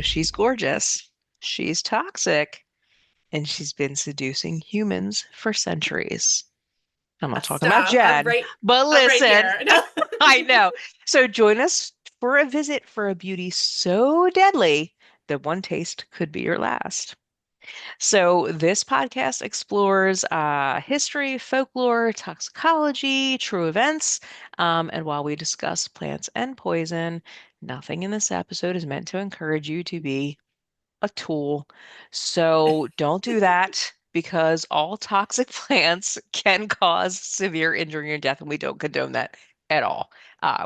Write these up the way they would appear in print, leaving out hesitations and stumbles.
She's gorgeous, she's toxic, and she's been seducing humans for centuries. I'm not talking about Stop. Jen, but I'm right listen, here. No. I know. So join us for a visit for a beauty so deadly that one taste could be your last. So, this podcast explores history, folklore, toxicology, true events. And while we discuss plants and poison, nothing in this episode is meant to encourage you to be a tool. So, don't do that because all toxic plants can cause severe injury or death, and we don't condone that at all.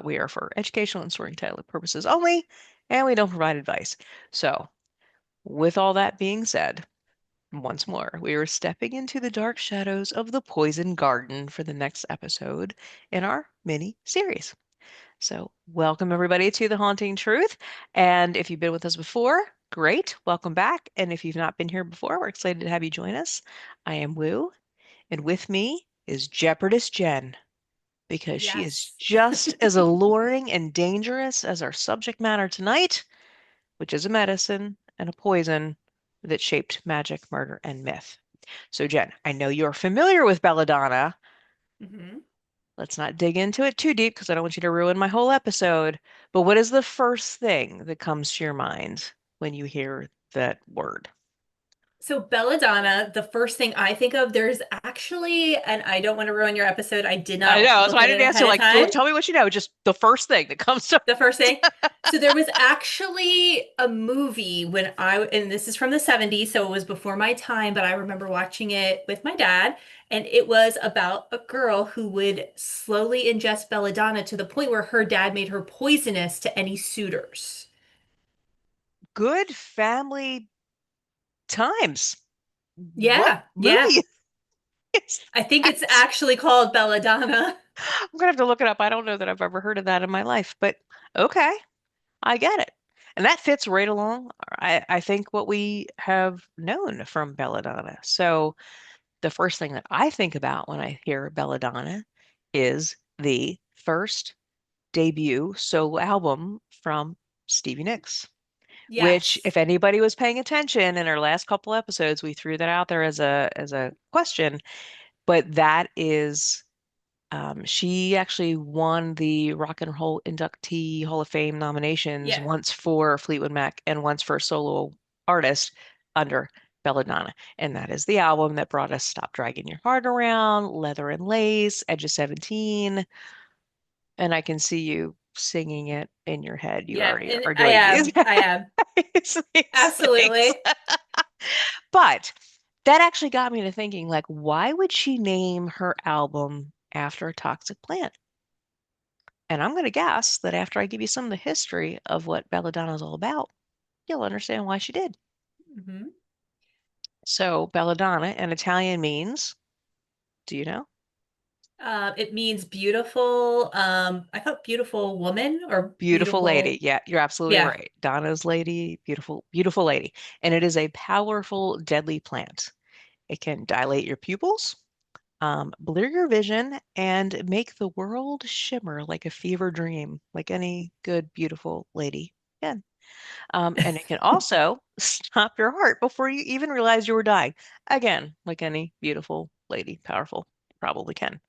We are for educational and storytelling purposes only, and we don't provide advice. So, with all that being said, once more, we are stepping into the dark shadows of the poison garden for the next episode in our mini series. So, welcome everybody to The Haunting Truth. And if you've been with us before, great, welcome back. And if you've not been here before, we're excited to have you join us. I am Woo, and with me is Jeopardess Jen, because she is Yes. just as alluring and dangerous as our subject matter tonight, which is a medicine and a poison that shaped magic, murder, and myth. So, Jen, I know you're familiar with Belladonna. hmm Let's not dig into it too deep because I don't want you to ruin my whole episode. But what is the first thing that comes to your mind when you hear that word? So Belladonna, the first thing I think of, there's actually, and I don't want to ruin your episode. I did I not know, that's look why I at it didn't ask ahead you, of like, time. tell me what you know, just the first thing that comes to The first thing. So there was actually a movie and this is from the 70s, so it was before my time, but I remember watching it with my dad, and it was about a girl who would slowly ingest belladonna to the point where her dad made her poisonous to any suitors. good family times. What Yeah, yeah. movie is I think it's that? actually called belladonna. I'm gonna have to look it up. I don't know that I've ever heard of that in my life, but okay, I get it. And that fits right along, I think, what we have known from Belladonna. So the first thing that I think about when I hear Belladonna is the first debut solo album from Stevie Nicks, which, Yes. if anybody was paying attention in our last couple episodes, we threw that out there as a question. But that is, she actually won the Rock and Roll Inductee Hall of Fame nominations Yeah. once for Fleetwood Mac and once for solo artist under Belladonna. And that is the album that brought us Stop Dragging Your Heart Around, Leather and Lace, Edge of 17. And I can see you singing it in your head. You Yeah. already And are I doing these, am. I am. these things. Absolutely. But that actually got me to thinking, like, why would she name her album after a toxic plant? And I'm going to guess that after I give you some of the history of what Belladonna is all about, you'll understand why she did. hmm So, Belladonna in Italian means, do you know? It means beautiful. I thought beautiful woman or Beautiful lady. beautiful. Yeah, you're absolutely Yeah. right. Donna's lady, beautiful, beautiful lady. And it is a powerful, deadly plant. It can dilate your pupils, blur your vision, and make the world shimmer like a fever dream, like any good, beautiful lady can. And it can also stop your heart before you even realize you were dying. Again, like any beautiful lady, powerful, probably can.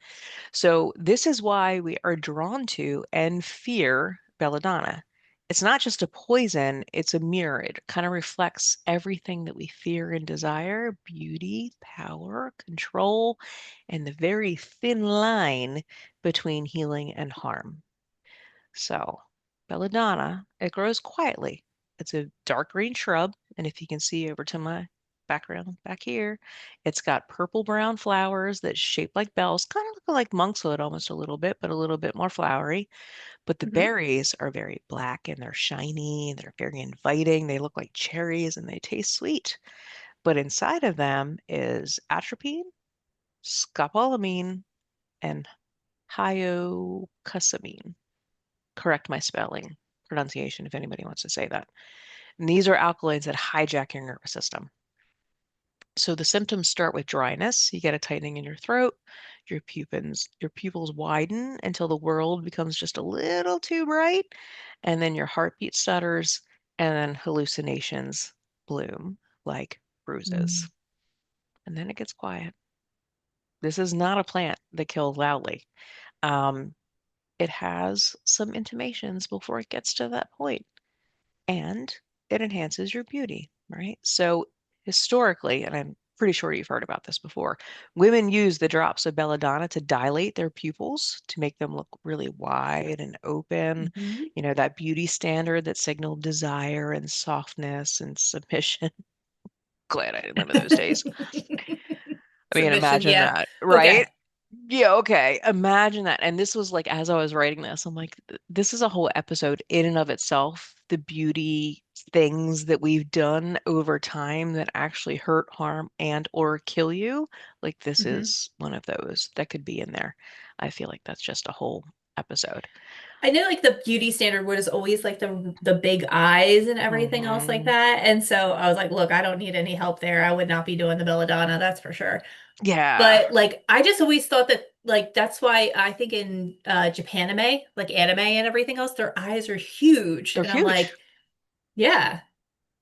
So, this is why we are drawn to and fear belladonna. It's not just a poison, it's a mirror. It kind of reflects everything that we fear and desire: beauty, power, control, and the very thin line between healing and harm. So, belladonna, it grows quietly. It's a dark green shrub, and if you can see over to my background back here, it's got purple brown flowers that shape like bells, kind of look like monkshood almost a little bit, but a little bit more flowery. But the hmm berries are very black and they're shiny and they're very inviting. They look like cherries and they taste sweet. But inside of them is atropine, scopolamine, and hyoscyamine. Correct my spelling, pronunciation, if anybody wants to say that. And these are alkaloids that hijack your nervous system. So the symptoms start with dryness. You get a tightening in your throat, your pupils widen until the world becomes just a little too bright, and then your heartbeat stutters, and then hallucinations bloom like bruises. Mm. And then it gets quiet. This is not a plant that kills loudly. Um, it has some intimations before it gets to that point, and it enhances your beauty, right? So historically, and I'm pretty sure you've heard about this before, women use the drops of belladonna to dilate their pupils to make them look really wide and open. Mhm. You know, that beauty standard that signaled desire and softness and submission. Glad I didn't live in those days. I mean, Submission, imagine yeah. that, right? Okay. Yeah, okay. Imagine that. And this was like, as I was writing this, I'm like, this is a whole episode in and of itself. The beauty things that we've done over time that actually hurt, harm, and or kill you. Like this Hmm. is one of those that could be in there. I feel like that's just a whole episode. I know like the beauty standard was always like the big eyes and everything else like Hmm. that. And so I was like, look, I don't need any help there. I would not be doing the belladonna, that's for sure. Yeah, But like I just always thought that like that's why I think in Japanime, like anime and everything else, their eyes are huge. they're And I'm huge. like, yeah,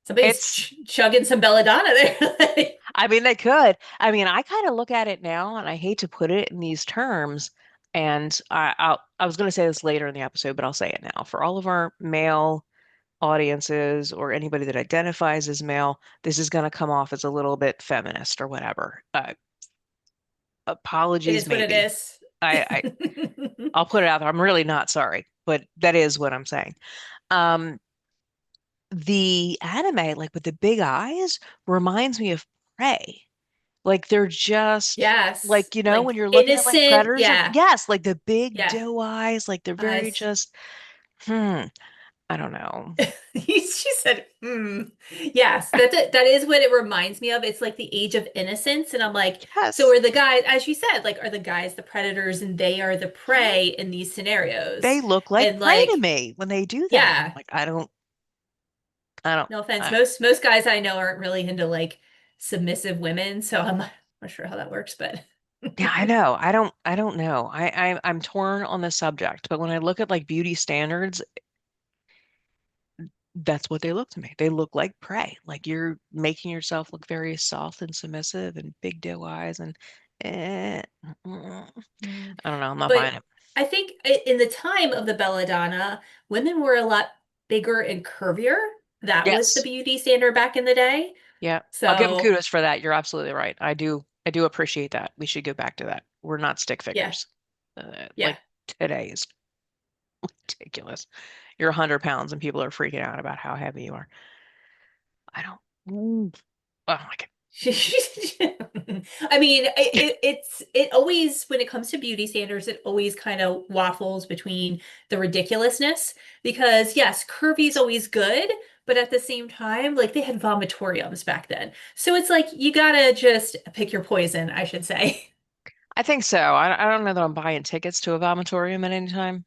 somebody's It's chugging some belladonna there. I mean, they could. I mean, I kind of look at it now, and I hate to put it in these terms. And I was going to say this later in the episode, but I'll say it now. For all of our male audiences or anybody that identifies as male, this is going to come off as a little bit feminist or whatever. It Apologies, is what it maybe. is. I I'll put it out there. I'm really not sorry, but that is what I'm saying. Um, the anime, like with the big eyes, reminds me of Prey. Like they're just Yes, like, you know, when like you're looking at like innocent. predators and Yeah, yes, like the big yeah. doe eyes, like they're very Eyes. just, I don't know. She said, hmm. Yes, that is what it reminds me of. It's like the age of innocence. And I'm like, so Yes. are the guys, as you said, like, are the guys the predators and they are the Mhm. prey in these scenarios? They look like And prey to like, me when they do that. I'm yeah, like, I don't, no offense. I, Most guys I know aren't really into like submissive women, so I'm not sure how that works, but yeah, I know. I don't know. I'm torn on this subject, but when I look at like beauty standards, that's what they look to me. They look like prey. Like you're making yourself look very soft and submissive and big doe eyes and eh, mm, Mm. I don't know. I'm not buying But it. I think in the time of the belladonna, women were a lot bigger and curvier. That was the Yes. beauty standard back in the day. Yeah. I'll give them So, kudos for that. You're absolutely right. I do appreciate that. We should go back to that. We're not stick yeah, figures. yeah. Like today is ridiculous. You're 100 pounds and people are freaking out about how heavy you are. I don't. Oh my God. I mean, it always when it comes to beauty standards, it always kind of waffles between the ridiculousness because yes, curvy is always good, but at the same time, like they had vomitoriums back then. So it's like you gotta just pick your poison, I should say. I think so. I don't know that I'm buying tickets to a vomitorium at any time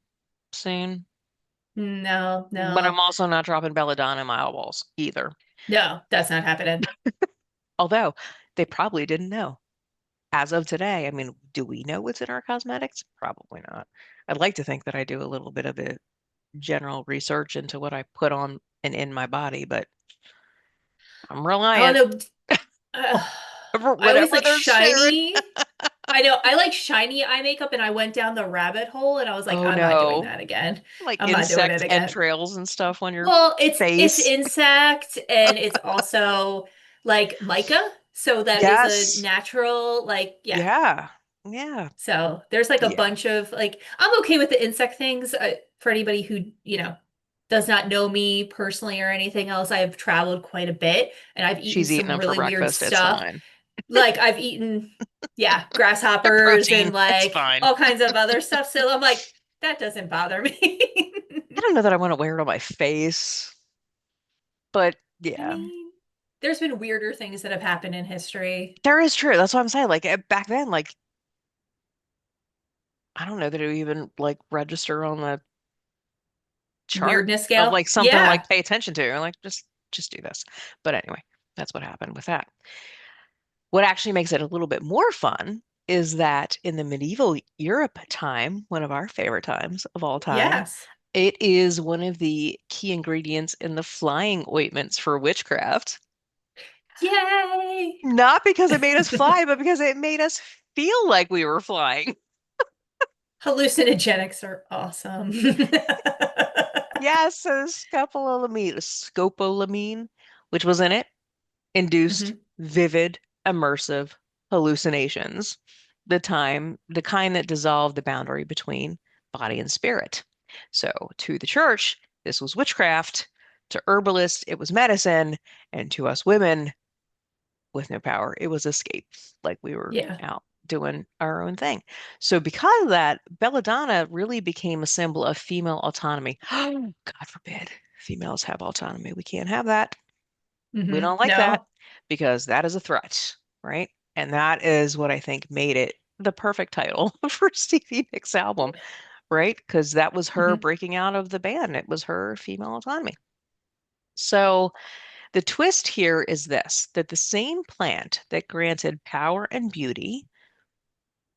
soon, No, but I'm no, also not dropping belladonna in my eyeballs either. no, that's not happening. Although they probably didn't know. As of today, I mean, do we know what's in our cosmetics? Probably not. I'd like to think that I do a little bit of a general research into what I put on and in my body, but I'm I reliant. don't know. Uh, I always Whatever like they're sharing. shiny. I know I like shiny eye makeup, and I went down the rabbit hole, and I was like, Oh I'm not doing no. that again. Like I'm not doing it insect again. entrails and stuff on your Well, it's face. insect, and it's also like mica, so that is a Yes. natural, like, yeah. Yeah. Yeah. So there's like a Yeah. bunch of like I'm okay with the insect things. For anybody who does not know me personally or anything else, I've traveled quite a bit, and I've eaten She's eating some them for really weird breakfast. It's stuff. fine. Like I've eaten, yeah, They're grasshoppers protein. and It's like fine. all kinds of other stuff. So I'm like, that doesn't bother me. I don't know that I want to wear it on my face, but I yeah. mean, there's been weirder things that have happened in history. There is true. That's what I'm saying. Like back then, like I don't know that it would even like register on the chart Weirdness of scale. like something to Yeah. like pay attention to. Like just do this. But anyway, that's what happened with that. What actually makes it a little bit more fun is that in the medieval Europe time, one of our favorite times of all time, Yes. It is one of the key ingredients in the flying ointments for witchcraft. Yay! Not because it made us fly, but because it made us feel like we were flying. Hallucinogenics are awesome. Yes, so scopolamine, which was in it, induced hmm vivid, immersive hallucinations. The kind that dissolved the boundary between body and spirit. So to the church, this was witchcraft. To herbalists, it was medicine. And to us women with no power, it was escape. Like we were Yeah. out doing our own thing. So because of that, belladonna really became a symbol of female autonomy. God forbid females have autonomy. We can't have that. We don't like that No. because that is a threat, right? And that is what I think made it the perfect title for Stevie Nicks' album, right? Because that was her hmm breaking out of the band. It was her female autonomy. So the twist here is this, that the same plant that granted power and beauty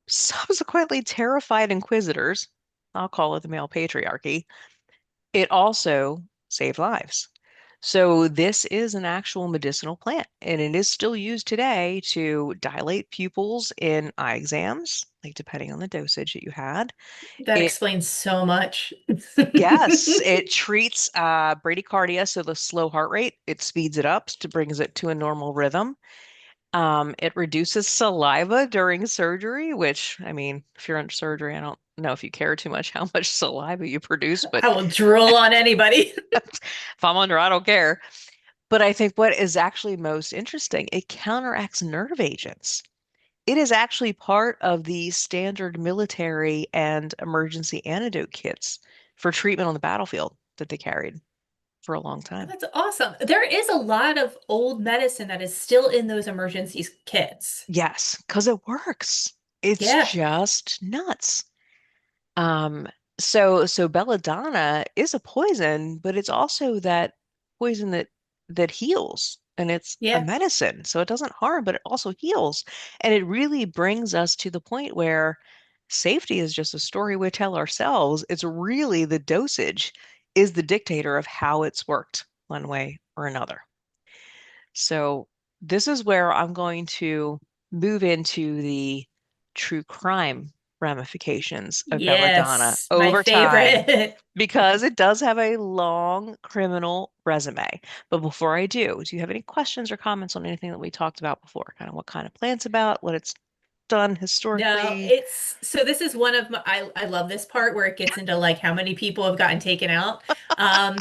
subsequently terrified inquisitors, I'll call it the male patriarchy, it also saved lives. So this is an actual medicinal plant, and it is still used today to dilate pupils in eye exams, like depending on the dosage that you had. That It, explains so much. yes, it treats bradycardia, so the slow heart rate, it speeds it up to brings it to a normal rhythm. It reduces saliva during surgery, which, I mean, if you're under surgery, I don't know if you care too much how much saliva you produce, but I will drool on anybody. if I'm under, I don't care. But I think what is actually most interesting, it counteracts nerve agents. It is actually part of the standard military and emergency antidote kits for treatment on the battlefield that they carried for a long time. That's awesome. There is a lot of old medicine that is still in those emergency kits. Yes, because it works. It's Yeah. just nuts. Um, so belladonna is a poison, but it's also that poison that heals, and it's a Yeah. medicine. So it doesn't harm, but it also heals. And it really brings us to the point where safety is just a story we tell ourselves. It's really the dosage is the dictator of how it's worked one way or another. So this is where I'm going to move into the true crime ramifications of belladonna Yes. My over time favorite. because it does have a long criminal resume. But before I do you have any questions or comments on anything that we talked about before? Kind of what kind of plant's about, what it's done No, historically? it's so this is one of my I love this part where it gets into like how many people have gotten taken out. Um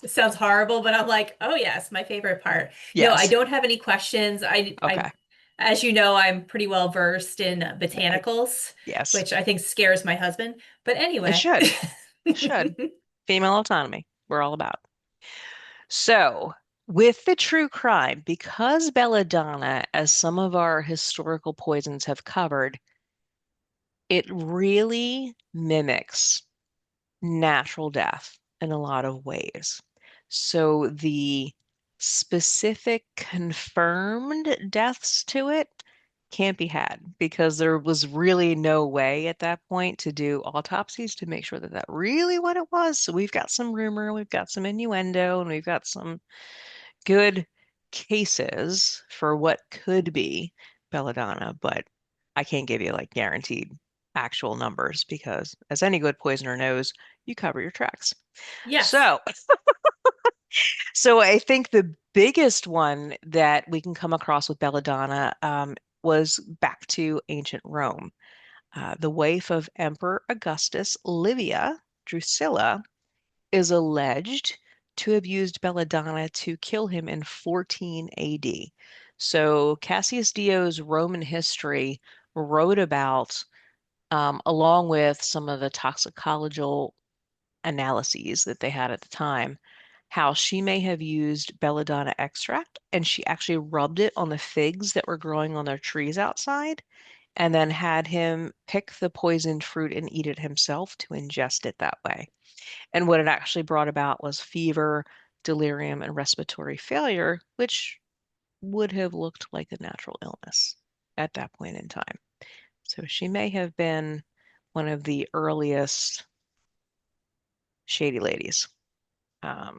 it sounds horrible, but I'm like, oh yes, my favorite part. No, I Yes. don't have any questions. I Okay. as you know, I'm pretty well versed in I, botanicals, yes. which I think scares my husband. But It anyway. should. It should. Female autonomy. We're all about. So, with the true crime, because belladonna, as some of our historical poisons have covered, it really mimics natural death in a lot of ways. So, the specific confirmed deaths to it can't be had because there was really no way at that point to do autopsies to make sure that that really what it was. So, we've got some rumor, we've got some innuendo, and we've got some good cases for what could be belladonna, but I can't give you like guaranteed actual numbers because, as any good poisoner knows, you cover your tracks. Yes. So, so I think the biggest one that we can come across with belladonna was back to ancient Rome. The wife of Emperor Augustus, Livia Drusilla, is alleged to have used belladonna to kill him in 14 AD. So Cassius Dio's Roman history wrote about, along with some of the toxicological analyses that they had at the time, how she may have used belladonna extract and she actually rubbed it on the figs that were growing on their trees outside and then had him pick the poisoned fruit and eat it himself to ingest it that way. And what it actually brought about was fever, delirium, and respiratory failure, which would have looked like a natural illness at that point in time. So she may have been one of the earliest shady ladies I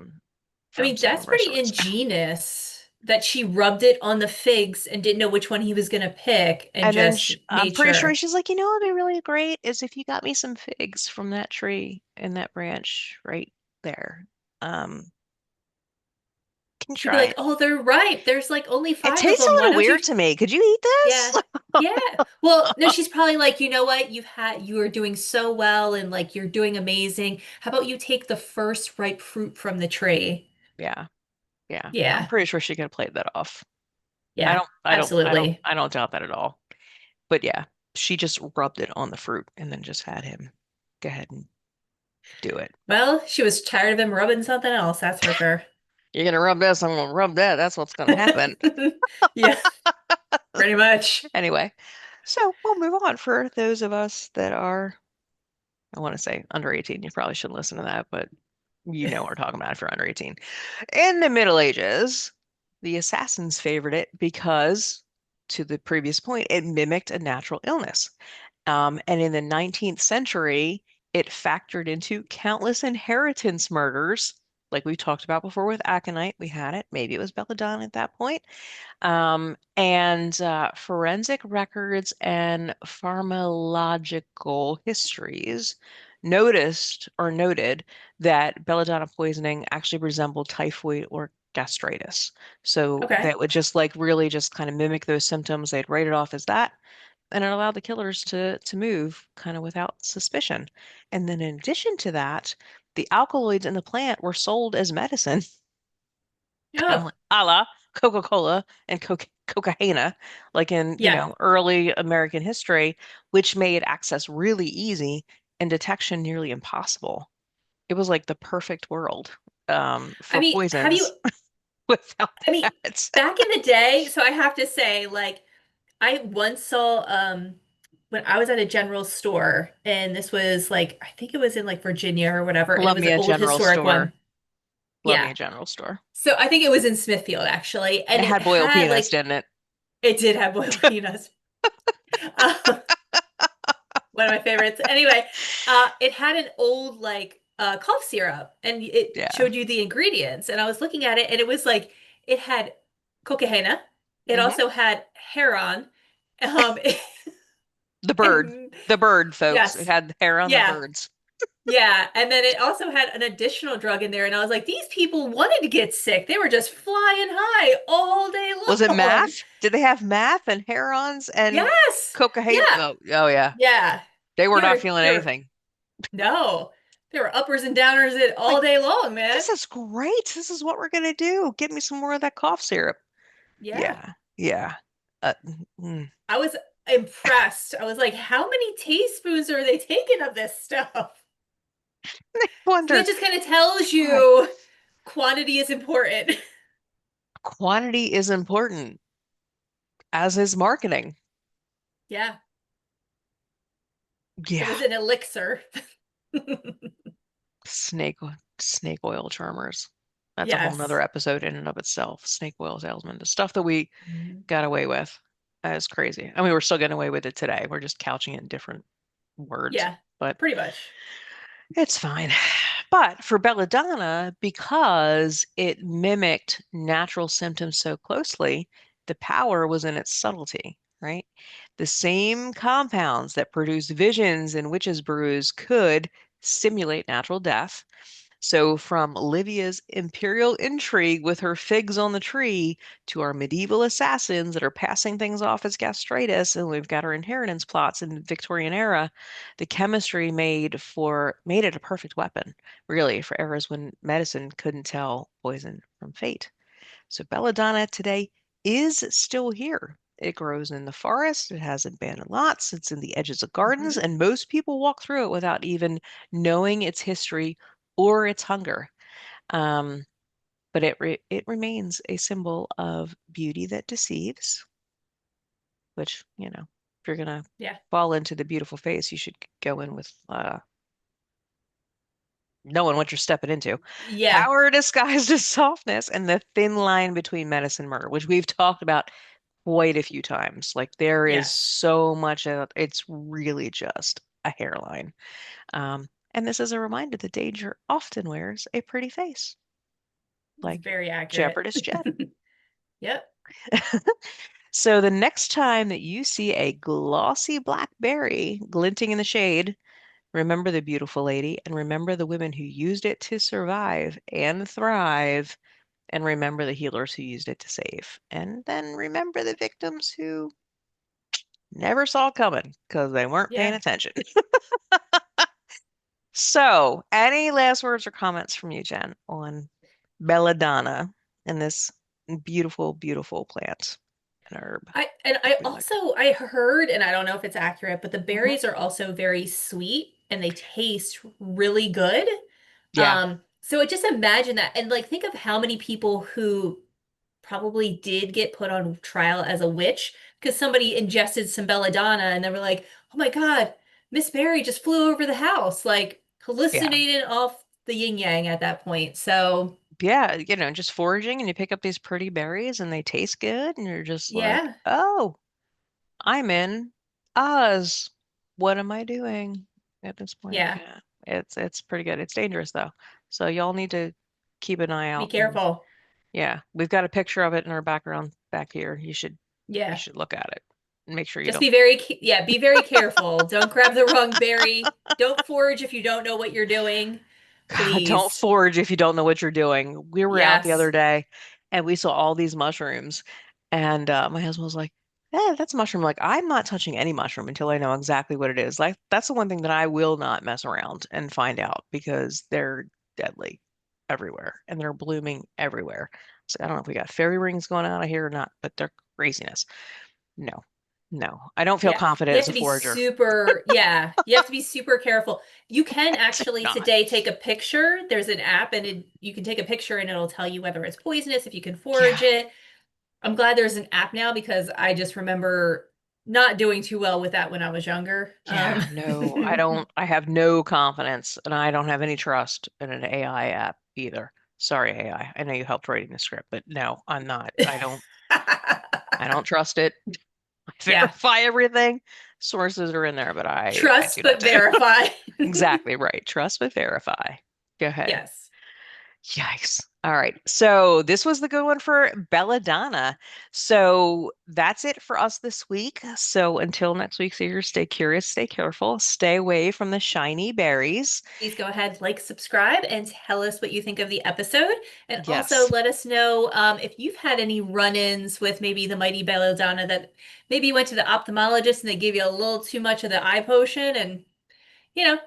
from mean, some that's of our pretty stores. ingenious that she rubbed it on the figs and didn't know which one he was going to pick and And then just I'm made pretty sure sure. she's like, you know what'd be really great is if you got me some figs from that tree and that branch right there. Can you She'd be try like, it? "Oh, they're ripe. There's like only It five of tastes a them. Why little don't you?" weird to me. Could you eat Yeah. this? Yeah. Well, no, she's probably like, you know what? You are doing so well and like you're doing amazing. How about you take the first ripe fruit from the tree? Yeah, yeah. I'm Yeah. pretty sure she could have played that off. Yeah. Absolutely. I don't doubt that at all. But yeah, she just rubbed it on the fruit and then just had him go ahead and do it. Well, she was tired of him rubbing something else, that's for sure. You're gonna rub this, I'm gonna rub that. That's what's gonna happen. Yeah, pretty much. Anyway, so we'll move on for those of us that are, I want to say under 18. You probably shouldn't listen to that, but you know what we're talking about if you're under 18. In the Middle Ages, the assassins favored it because, to the previous point, it mimicked a natural illness. And in the 19th century, it factored into countless inheritance murders, like we talked about before with aconite. We had it. Maybe it was belladonna at that point. And forensic records and pharmacological histories noted that belladonna poisoning actually resembled typhoid or gastritis. So Okay. that would just like really just kind of mimic those symptoms. They'd write it off as that, and it allowed the killers to move kind of without suspicion. And then in addition to that, the alkaloids in the plant were sold as medicine, kind of Oh, like a la Coca-Cola and Cocaina, like in, yeah. early American history, which made access really easy and detection nearly impossible. It was like the perfect world I for mean, have you, poisons without I mean, that. back in the day, so I have to say, like, I once saw when I was at a general store, and this was like I think it was in like Virginia or whatever, and it Love was me an a old general historic one. store. Love me Yeah. a general store. So I think it was in Smithfield actually, It and it had boiled had peanuts, like didn't it? it did have boiled peanuts. Um, one of my favorites. Anyway, it had an old like cough syrup, and it Yeah. showed you the ingredients. And I was looking at it, and it was like it had cocaina. It Hmm. also had heron. Um, The bird. and The bird, folks. It yes, had hair on the yeah, birds. yeah. And then it also had an additional drug in there, and I was like, these people wanted to get sick. They were just flying high all day Was it long. math? Did they have math and herons and Yes, cocaine? yeah, Oh, oh yeah. yeah. They were They not were, feeling they were anything. no, they were uppers and downers it all Like, day long, man. this is great. This is what we're gonna do. Give me some more of that cough syrup. Yeah. Yeah. Yeah. Uh, mm. I was impressed. I was like, how many teaspoons are they taking of this stuff? So that Wonder just kind of tells why. you quantity is important. Quantity is important, as is marketing. Yeah. It Yeah. was an elixir. Snake snake oil charmers. That's a whole nother Yes. episode in and of itself. Snake oil salesman, the stuff that we Mhm. got away with. That is crazy. I mean, we're still getting away with it today. We're just couching it in different words, Yeah, but pretty much. it's fine. But for belladonna, because it mimicked natural symptoms so closely, the power was in its subtlety, right? The same compounds that produce visions in witches' brews could simulate natural death. So, from Livia's imperial intrigue with her figs on the tree to our medieval assassins that are passing things off as gastritis, and we've got our inheritance plots in the Victorian era, the chemistry made it a perfect weapon, really, for eras when medicine couldn't tell poison from fate. So, belladonna today is still here. It grows in the forest, it has abandoned lots, it's in the edges of gardens, Mhm. and most people walk through it without even knowing its history or its hunger. Um, but it remains a symbol of beauty that deceives, which, if you're gonna Yeah. fall into the beautiful face, you should go in with knowing what you're stepping into. Yeah. Power disguised as softness and the thin line between menace and murder, which we've talked about quite a few times. Like there is Yes. so much of it's really just a hairline. And this is a reminder that danger often wears a pretty face, It's like very accurate. Jeopardist Jen. Yep. So the next time that you see a glossy black berry glinting in the shade, remember the beautiful lady and remember the women who used it to survive and thrive, and remember the healers who used it to save. And then remember the victims who never saw it coming because they weren't paying Yeah. attention. So, any last words or comments from you, Jen, on Belladonna and this beautiful, beautiful plant and herb that I we like? also I heard, and I don't know if it's accurate, but the Hmm. berries are also very sweet and they taste really good. Yeah, So just imagine that and like think of how many people who probably did get put on trial as a witch because somebody ingested some belladonna and they were like, "Oh my God, Miss Berry just flew over the house," like yeah, hallucinated off the yin yang at that point. So yeah. Just foraging and you pick up these pretty berries and they taste good, and you're just like, yeah, oh, I'm in Oz. What am I doing at this point? yeah, Yeah, it's pretty good. It's dangerous though, so y'all need to keep an eye be out. And careful. yeah, we've got a picture of it in our background back here. You Yeah. should look at it and make sure you Just don't. be yeah, be very careful. Don't grab the wrong berry. Don't forage if you don't know what you're doing. God, don't Please. forage if you don't know what you're doing. We were out the other Yes. day and we saw all these mushrooms, and my husband was like, "Yeah, that's a mushroom." Like, I'm not touching any mushroom until I know exactly what it is. Like, that's the one thing that I will not mess around and find out because they're deadly everywhere and they're blooming everywhere. So I don't know if we got fairy rings going on out here or not, but they're craziness. No, no, I don't feel Yeah. You confident have as a to be forager. super, yeah, you have to be super careful. You can I do actually not. today take a picture. There's an app and you can take a picture and it'll tell you whether it's poisonous, if you can Yeah. forage it. I'm glad there's an app now because I just remember not doing too well with that when I was younger. Yeah, no, I don't. I have no confidence and I don't have any trust in an AI app either. Sorry, AI. I know you helped writing the script, but no, I'm not. I don't trust it. I Yeah. verify everything. Sources are in there, but I do Trust not but do. verify. Exactly right. Trust but verify. Go ahead. Yes. Yikes. All right. So this was the good one for Belladonna. So that's it for us this week. So until next week, Seekers, stay curious, stay careful, stay away from the shiny berries. Please go ahead, like, subscribe, and tell us what you think of the episode. And also Yes. let us know if you've had any run-ins with maybe the mighty belladonna that maybe you went to the ophthalmologist and they gave you a little too much of the eye potion and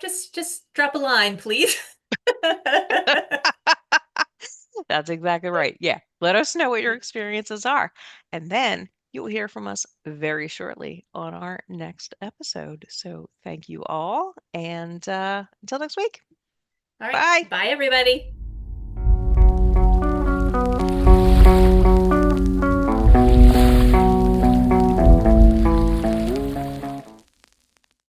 just drop a line, please. That's exactly right. Yeah. Let us know what your experiences are. And then you'll hear from us very shortly on our next episode. So thank you all. And until next week, All right. bye. Bye, everybody.